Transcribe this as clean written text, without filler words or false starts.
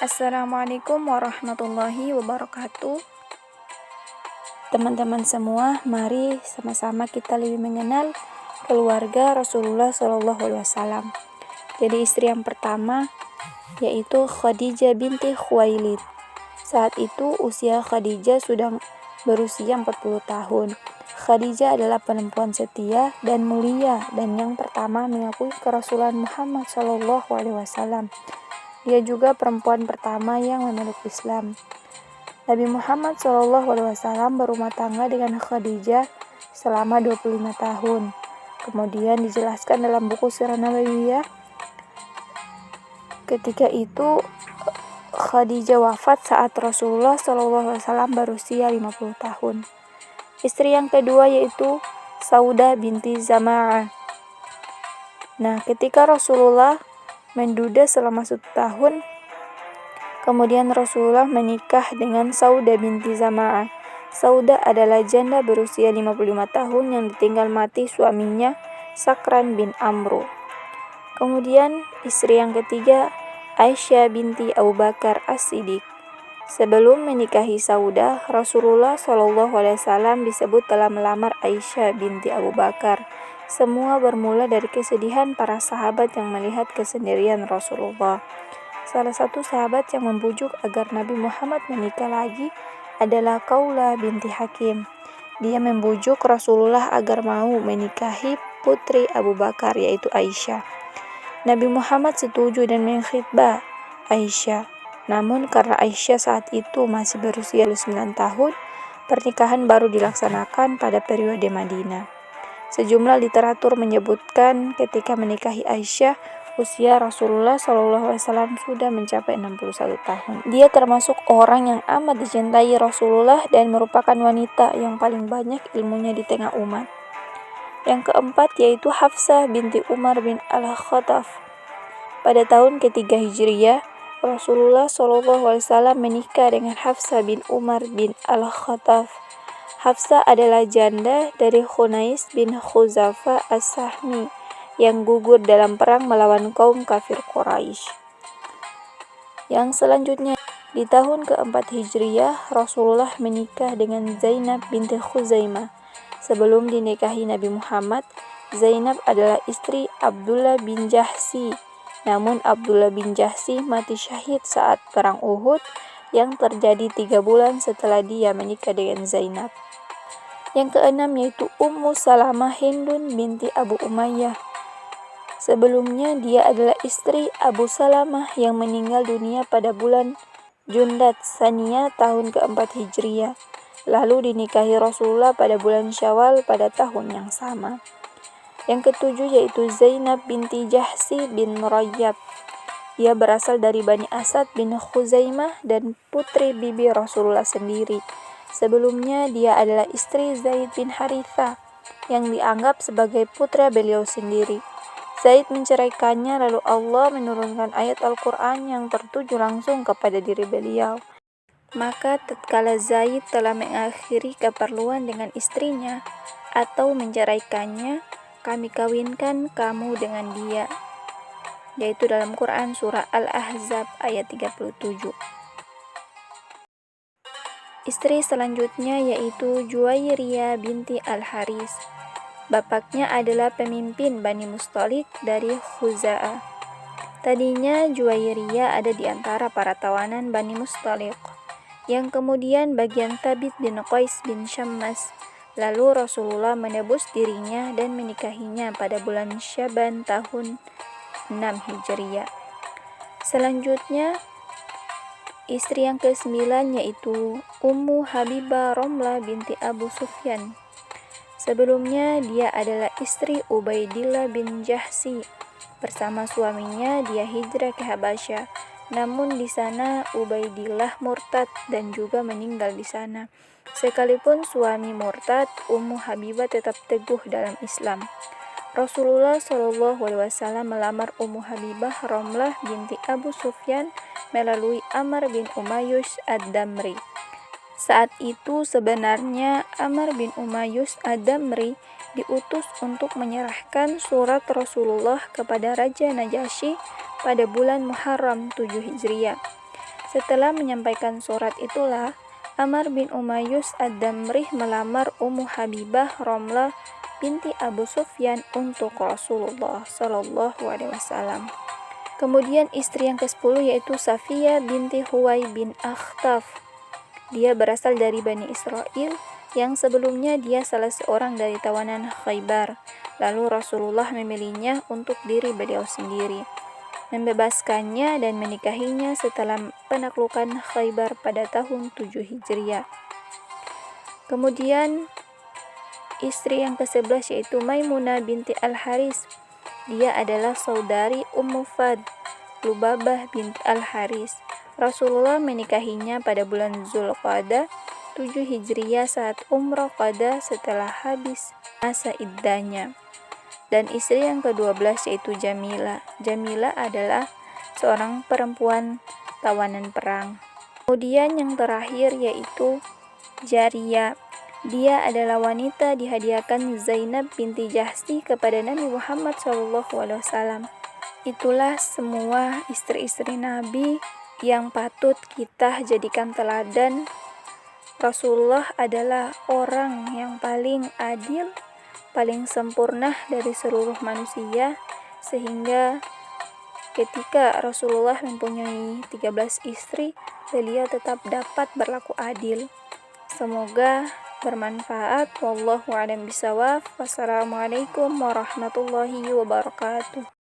Assalamualaikum warahmatullahi wabarakatuh. Teman-teman semua, mari sama-sama kita lebih mengenal keluarga Rasulullah SAW. Jadi istri yang pertama yaitu Khadijah binti Khuwailid. Saat itu usia Khadijah sudah berusia 40 tahun. Khadijah adalah perempuan setia dan mulia dan yang pertama mengakui kerasulan Muhammad SAW. Dia juga perempuan pertama yang memeluk Islam. Nabi Muhammad SAW berumah tangga dengan Khadijah selama 25 tahun. Kemudian dijelaskan dalam buku Sirah Nabawiyah, ketika itu Khadijah wafat saat Rasulullah SAW berusia 50 tahun. Istri yang kedua yaitu Saudah binti Zama'ah. Nah, ketika Rasulullah menduda selama 1 tahun, kemudian Rasulullah menikah dengan Saudah binti Zama'ah. Saudah adalah janda berusia 55 tahun yang ditinggal mati suaminya Sakran bin Amru. Kemudian istri yang ketiga Aisyah binti Abu Bakar As-Siddiq. Sebelum menikahi Saudah, Rasulullah SAW disebut telah melamar Aisyah binti Abu Bakar. Semua bermula dari kesedihan para sahabat yang melihat kesendirian Rasulullah. Salah satu sahabat yang membujuk agar Nabi Muhammad menikah lagi adalah Khawlah binti Hakim. Dia membujuk Rasulullah agar mau menikahi putri Abu Bakar yaitu Aisyah. Nabi Muhammad setuju dan mengkhitbah Aisyah. Namun karena Aisyah saat itu masih berusia 9 tahun, pernikahan baru dilaksanakan pada periode Madinah. Sejumlah literatur menyebutkan ketika menikahi Aisyah, usia Rasulullah SAW sudah mencapai 61 tahun. Dia termasuk orang yang amat dicintai Rasulullah dan merupakan wanita yang paling banyak ilmunya di tengah umat. Yang keempat yaitu Hafsah binti Umar bin Al-Khattab. Pada tahun ketiga Hijriyah, Rasulullah SAW menikah dengan Hafsah bin Umar bin Al-Khattab. Hafsah adalah janda dari Khunais bin Khuzafa As-Sahmi yang gugur dalam perang melawan kaum kafir Quraisy. Yang selanjutnya, di tahun keempat Hijriyah, Rasulullah menikah dengan Zainab binti Khuzaimah. Sebelum dinikahi Nabi Muhammad, Zainab adalah istri Abdullah bin Jahsy. Namun Abdullah bin Jahsy mati syahid saat perang Uhud yang terjadi 3 bulan setelah dia menikah dengan Zainab. Yang keenam yaitu Ummu Salamah Hindun binti Abu Umayyah. Sebelumnya dia adalah istri Abu Salamah yang meninggal dunia pada bulan Jumada Tsaniyah tahun keempat Hijriyah. Lalu dinikahi Rasulullah pada bulan Syawal pada tahun yang sama. Yang ketujuh yaitu Zainab binti Jahsy bin Rayyab. Dia berasal dari Bani Asad bin Khuzaimah dan putri bibi Rasulullah sendiri. Sebelumnya dia adalah istri Zaid bin Haritha yang dianggap sebagai putra beliau sendiri. Zaid menceraikannya lalu Allah menurunkan ayat Al-Quran yang tertuju langsung kepada diri beliau. Maka tatkala Zaid telah mengakhiri keperluan dengan istrinya atau menceraikannya, kami kawinkan kamu dengan dia, yaitu dalam Quran surah Al-Ahzab ayat 37. Istri selanjutnya yaitu Juwairiyah binti Al-Haris. Bapaknya adalah pemimpin Bani Mustalik dari Khuza'ah. Tadinya Juwairiyah ada di antara para tawanan Bani Mustalik, yang kemudian bagian Thabit bin Qais bin Syammas. Lalu Rasulullah menebus dirinya dan menikahinya pada bulan Syaban tahun 6 Hijriyah. Selanjutnya, istri yang ke-9 yaitu Ummu Habibah Romlah binti Abu Sufyan. Sebelumnya dia adalah istri Ubaidillah bin Jahsy. Bersama suaminya dia hijrah ke Habasyah. Namun di sana Ubaidillah murtad dan juga meninggal di sana. Sekalipun suami murtad, Ummu Habibah tetap teguh dalam Islam. Rasulullah SAW melamar Ummu Habibah Romlah binti Abu Sufyan melalui Amr bin Umayyus Ad-Damri. Saat itu sebenarnya Amr bin Umayyus Ad-Damri diutus untuk menyerahkan surat Rasulullah kepada Raja Najasyi pada bulan Muharram 7 Hijriah. Setelah menyampaikan surat itulah, Amr bin Umayyus ad-Damrih melamar Ummu Habibah Ramlah binti Abu Sufyan untuk Rasulullah Shallallahu Alaihi Wasallam. Kemudian istri yang ke-10 yaitu Safiyah binti Huwai bin Akhtab. Dia berasal dari Bani Israel yang sebelumnya dia salah seorang dari tawanan Khaybar. Lalu Rasulullah memilihnya untuk diri beliau sendiri, membebaskannya dan menikahinya setelah penaklukan Khaybar pada tahun 7 Hijriah. Kemudian istri yang ke-11 yaitu Maimunah binti Al-Haris. Dia adalah saudari Ummu Fad, Lubabah binti Al-Haris. Rasulullah menikahinya pada bulan Zulqa'dah 7 Hijriah saat umrah qada setelah habis masa iddahnya. Dan istri yang ke-12 yaitu Jamilah. Jamilah adalah seorang perempuan tawanan perang. Kemudian yang terakhir yaitu Jariyah. Dia adalah wanita dihadiahkan Zainab binti Jahsy kepada Nabi Muhammad SAW. Itulah semua istri-istri Nabi yang patut kita jadikan teladan. Rasulullah adalah orang yang paling adil, paling sempurna dari seluruh manusia, sehingga ketika Rasulullah mempunyai 13 istri, beliau tetap dapat berlaku adil. Semoga bermanfaat. Wallahu a'lam bishawab. Wassalamualaikum warahmatullahi wabarakatuh.